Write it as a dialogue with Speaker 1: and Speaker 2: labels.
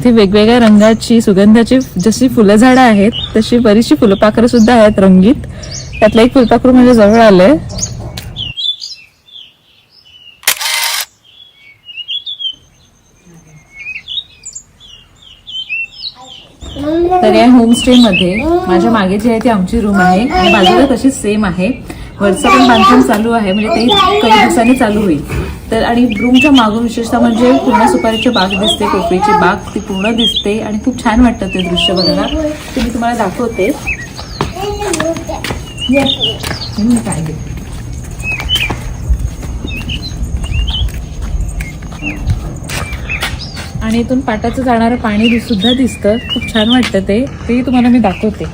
Speaker 1: इथे वेगवेगळ्या रंगाची सुगंधाची जशी फुलं झाडं आहेत तशी बरीचशी फुलपाखरं सुद्धा आहेत रंगीत. त्यातलं एक फुलपाखरू म्हणजे जवळ आलंय. तर या होमस्टे मध्ये माझ्या मागे जी आहे ती आमची रूम आहे आणि बाजूला तशीच सेम आहे. वरचं पण बांधकाम चालू आहे, म्हणजे ते काही दिवसांनी चालू होईल. तर आणि रूमच्या मागून विशेषतः म्हणजे पूर्ण सुपारीची बाग दिसते, पोपळीची बाग ती पूर्ण दिसते आणि खूप छान वाटतं ते दृश्य बघायला. ते मी तुम्हाला दाखवते. आणि इथून पाटाचं जाणारं पाणी सुद्धा दिसतं. खूप छान वाटतं ते तुम्हाला मी दाखवते.